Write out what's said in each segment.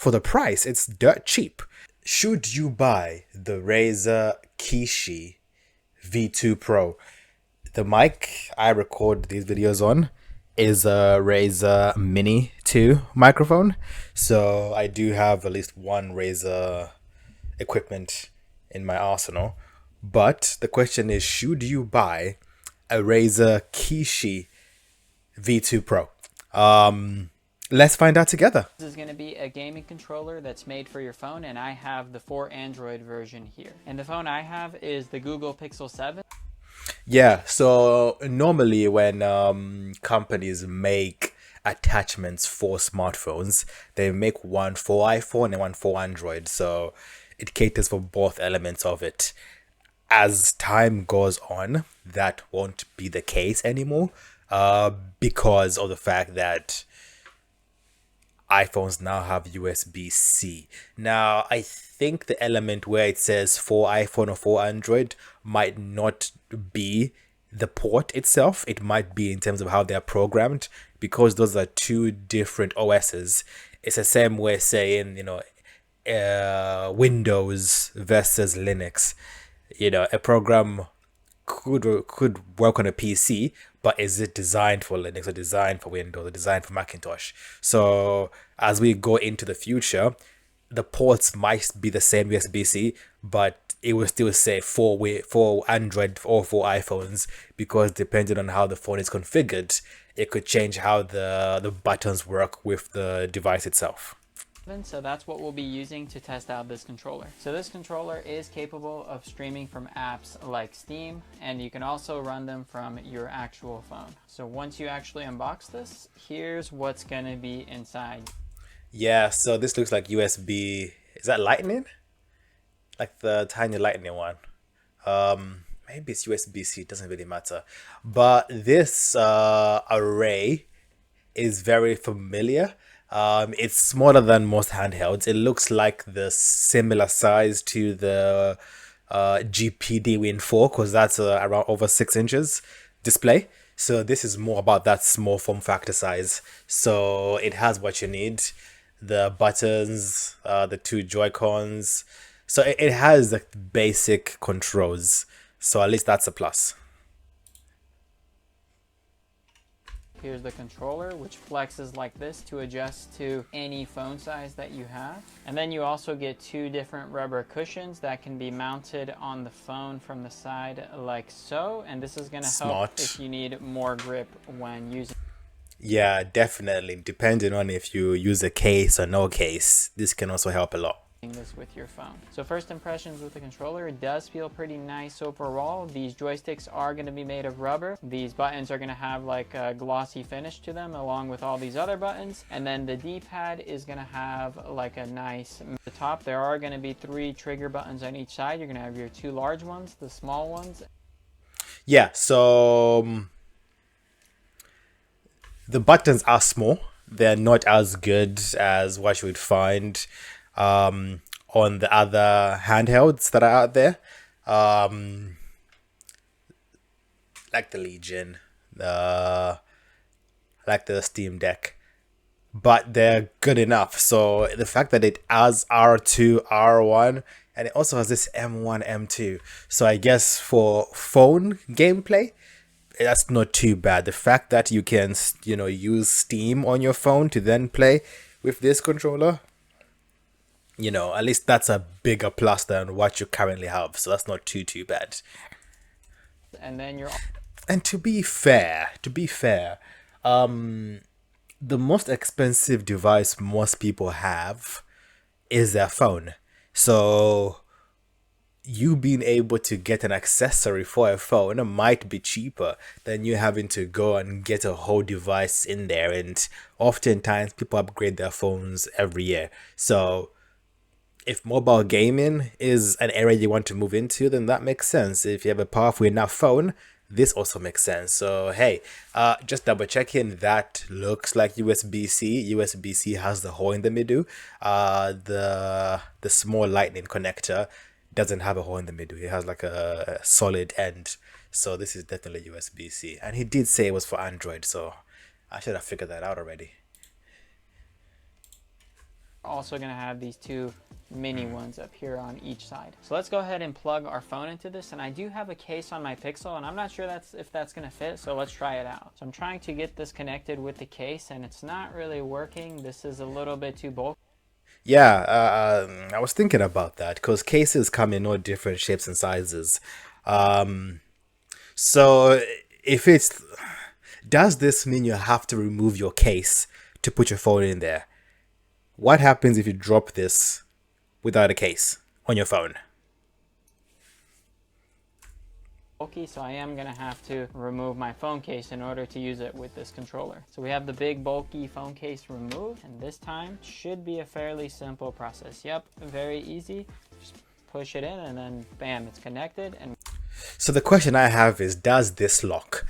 for the price, it's dirt cheap. Should you buy the Razer Kishi V2 Pro? The mic I record these videos on is a Razer Mini 2 microphone. So I do have at least one Razer equipment in my arsenal. But the question is, should you buy a Razer Kishi V2 Pro? Let's find out together. This is going to be a gaming controller that's made for your phone, and I have the for Android version here. And the phone I have is the Google Pixel 7. Yeah, so normally when companies make attachments for smartphones, they make one for iPhone and one for Android. So it caters for both elements of it. As time goes on, that won't be the case anymore, because of the fact that iPhones now have USB-C. Now, I think the element where it says for iPhone or for Android might not be the port itself. It might be in terms of how they're programmed, because those are two different OSs. It's the same way saying, Windows versus Linux. A program could work on a PC, but is it designed for Linux or designed for Windows or designed for Macintosh? So as we go into the future, the ports might be the same USB-C, but it will still say for Android or for iPhones, because depending on how the phone is configured, it could change how the buttons work with the device itself. So that's what we'll be using to test out this controller. So this controller is capable of streaming from apps like Steam, and you can also run them from your actual phone. So once you actually unbox this, here's what's gonna be inside. Yeah, so this looks like USB. Is that lightning? Like the tiny lightning one. Maybe it's USB-C, it doesn't really matter. But this array is very familiar. It's smaller than most handhelds. It looks like the similar size to the GPD Win 4, because that's around over 6 inches display. So this is more about that small form factor size. So it has what you need: the buttons, the two Joy-Cons. So it has the basic controls. So at least that's a plus. Here's the controller, which flexes like this to adjust to any phone size that you have. And then you also get two different rubber cushions that can be mounted on the phone from the side like so. And this is going to help if you need more grip when using. Yeah, definitely. Depending on if you use a case or no case, this can also help a lot. This with your phone. So first impressions with the controller, it does feel pretty nice overall. These joysticks are going to be made of rubber. These buttons are going to have like a glossy finish to them, along with all these other buttons. And then the D-pad is going to have like a nice at the top. There are going to be 3 trigger buttons on each side. You're going to have your 2 large ones, the small ones. Yeah, so the buttons are small. They're not as good as what you would find on the other handhelds that are out there, like the Legion, like the Steam Deck, but they're good enough. So the fact that it has R2, R1, and it also has this M1, M2, so I guess for phone gameplay, that's not too bad. The fact that you can use Steam on your phone to then play with this controller, at least that's a bigger plus than what you currently have. So that's not too bad. And then to be fair, the most expensive device most people have is their phone. So you being able to get an accessory for a phone might be cheaper than you having to go and get a whole device in there. And oftentimes people upgrade their phones every year. So if mobile gaming is an area you want to move into, then that makes sense. If you have a powerful enough phone, this also makes sense. So hey, just double checking, that looks like USB-C. USB-C has the hole in the middle. The small lightning connector doesn't have a hole in the middle. It has like a solid end. So this is definitely USB-C. And he did say it was for Android, so I should have figured that out already. Also going to have these two mini ones up here on each side. So let's go ahead and plug our phone into this, and I do have a case on my Pixel and I'm not sure if that's going to fit, so let's try it out. So I'm trying to get this connected with the case and it's not really working. This is a little bit too bulky. Yeah, I was thinking about that because cases come in all different shapes and sizes. So if it's, does this mean you have to remove your case to put your phone in there? What happens if you drop this without a case on your phone? So I am going to have to remove my phone case in order to use it with this controller. So we have the big bulky phone case removed, and this time should be a fairly simple process. Yep, very easy. Just push it in and then bam, it's connected. And so the question I have is, does this lock?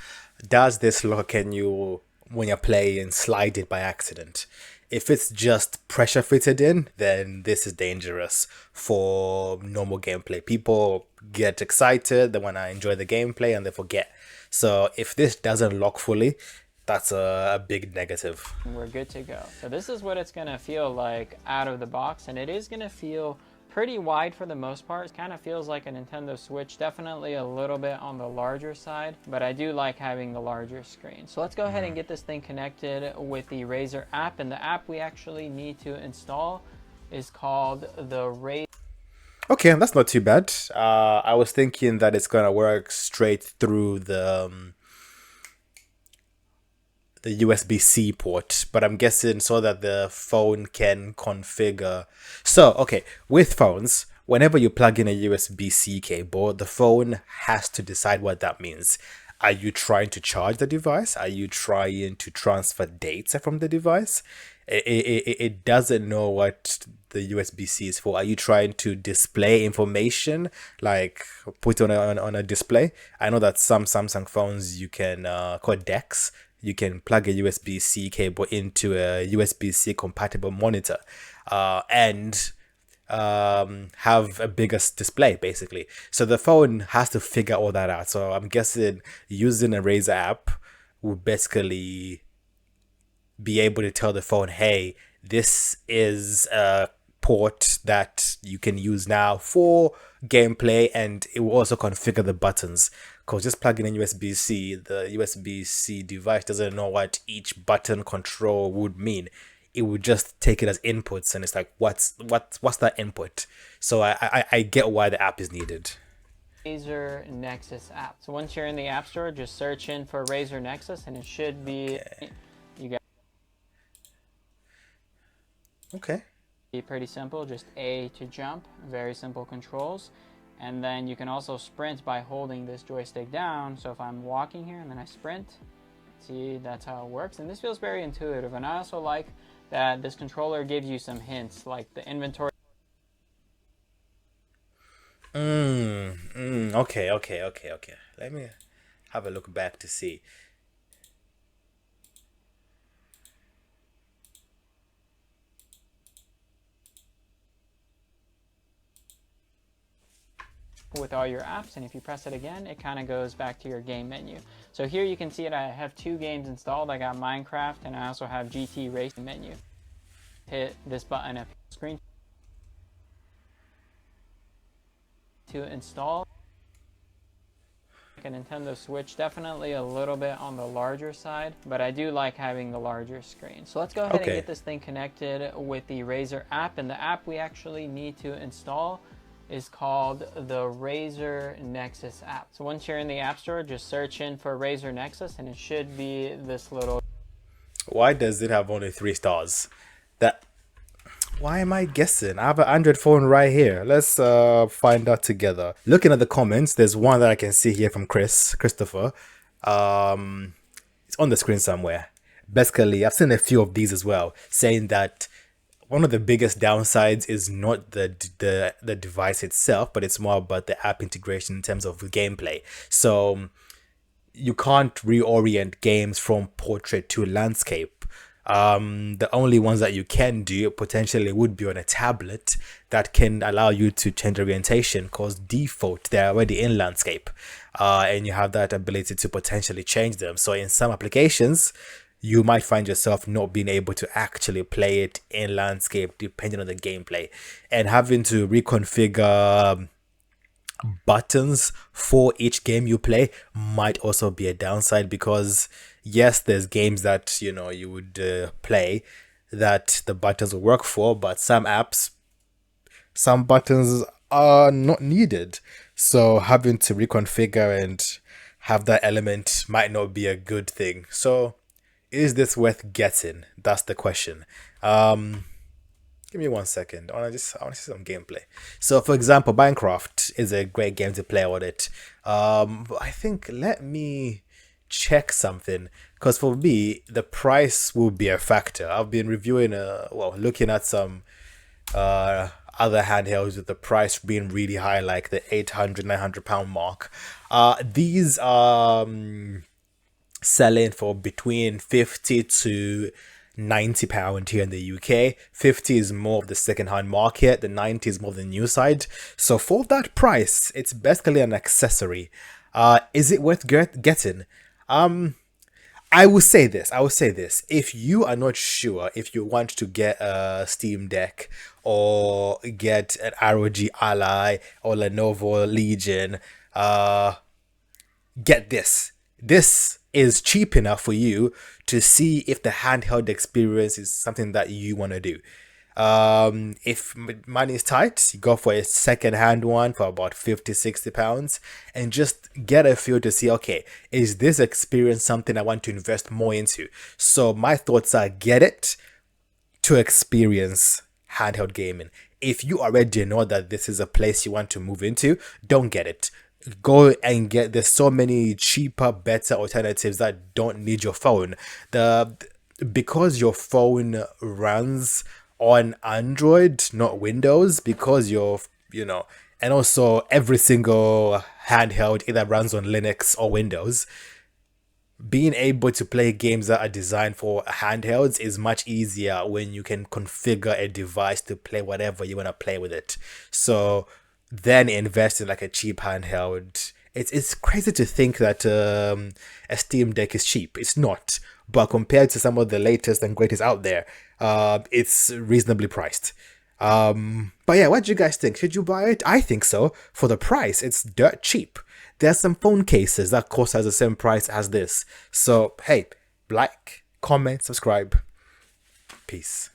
Does this lock, can you, when you're playing, slide it by accident? If it's just pressure fitted in, then this is dangerous for normal gameplay. People get excited, they want to enjoy the gameplay and they forget. So if this doesn't lock fully, that's a big negative. We're good to go. So this is what it's going to feel like out of the box, and it is going to feel pretty wide for the most part. It kind of feels like a Nintendo Switch, definitely a little bit on the larger side, but I do like having the larger screen. So let's go ahead and get this thing connected with the Razer app, and the app we actually need to install is called the Razer. Okay, that's not too bad. I was thinking that it's gonna work straight through the USB-C port, but I'm guessing so that the phone can configure. So, okay, with phones, whenever you plug in a USB-C cable, the phone has to decide what that means. Are you trying to charge the device? Are you trying to transfer data from the device? It doesn't know what the USB-C is for. Are you trying to display information, like put on a display? I know that some Samsung phones you can called decks. You can plug a USB-C cable into a USB-C compatible monitor and have a bigger display, basically. So the phone has to figure all that out. So I'm guessing using a Razer app will basically be able to tell the phone, hey, this is a port that you can use now for gameplay, and it will also configure the buttons. Because just plugging in USB-C, the USB-C device doesn't know what each button control would mean. It would just take it as inputs, and it's like, what's that input? So I get why the app is needed. Razer Nexus app. So once you're in the App Store, just search in for Razer Nexus, and it should be. Okay. You got. Okay. Be pretty simple. Just A to jump. Very simple controls. And then you can also sprint by holding this joystick down. So if I'm walking here and then I sprint, see, that's how it works. And this feels very intuitive. And I also like that this controller gives you some hints, like the inventory. Okay. Let me have a look back to see. With all your apps, and if you press it again, it kind of goes back to your game menu. So here you can see it. I have 2 games installed. I got Minecraft and I also have GT Racing menu. Hit this button up screen to install. Like a Nintendo Switch, definitely a little bit on the larger side, but I do like having the larger screen. So let's go ahead and get this thing connected with the Razer app, and the app we actually need to install is called the Razer Nexus app. So once you're in the App Store, just search in for Razer Nexus, and it should be this little. Why does it have only 3 stars? Why am I guessing? I have an Android phone right here. Let's find out together. Looking at the comments, there's one that I can see here from Christopher. It's on the screen somewhere. Basically, I've seen a few of these as well, saying that one of the biggest downsides is not the device itself, but it's more about the app integration in terms of gameplay. So you can't reorient games from portrait to landscape. The only ones that you can do potentially would be on a tablet that can allow you to change orientation, because default they're already in landscape, and you have that ability to potentially change them. So in some applications, you might find yourself not being able to actually play it in landscape depending on the gameplay, and having to reconfigure buttons for each game you play might also be a downside, because yes, there's games that you would play that the buttons will work for, but some apps, some buttons are not needed, so having to reconfigure and have that element might not be a good thing. So is this worth getting? That's the question. Give me 1 second. I want to see some gameplay. So, for example, Minecraft is a great game to play on it. But I think, let me check something, because for me the price will be a factor. I've been reviewing, looking at some other handhelds with the price being really high, like the 800, 900 pound mark. These are selling for between 50 to 90 pound here in the UK. 50 is more of the second-hand market, the 90 is more of the new side. So for that price, it's basically an accessory. Is it worth getting? I will say this. If you are not sure if you want to get a Steam Deck or get an ROG Ally or Lenovo Legion, get this. This is cheap enough for you to see if the handheld experience is something that you want to do. If money is tight, you go for a second-hand one for about 50-60 pounds and just get a feel to see, okay, is this experience something I want to invest more into? So my thoughts are, get it to experience handheld gaming. If you already know that this is a place you want to move into, don't get it. Go and get, there's so many cheaper, better alternatives that don't need your phone. Because your phone runs on Android, not Windows, because and also every single handheld either runs on Linux or Windows. Being able to play games that are designed for handhelds is much easier when you can configure a device to play whatever you want to play with it. So then invest in like a cheap handheld. It's crazy to think that a Steam Deck is cheap. It's not, but compared to some of the latest and greatest out there, it's reasonably priced. But yeah, what do you guys think? Should you buy it? I think so. For the price, it's dirt cheap. There's some phone cases that cost us the same price as this. So hey, like, comment, subscribe. Peace.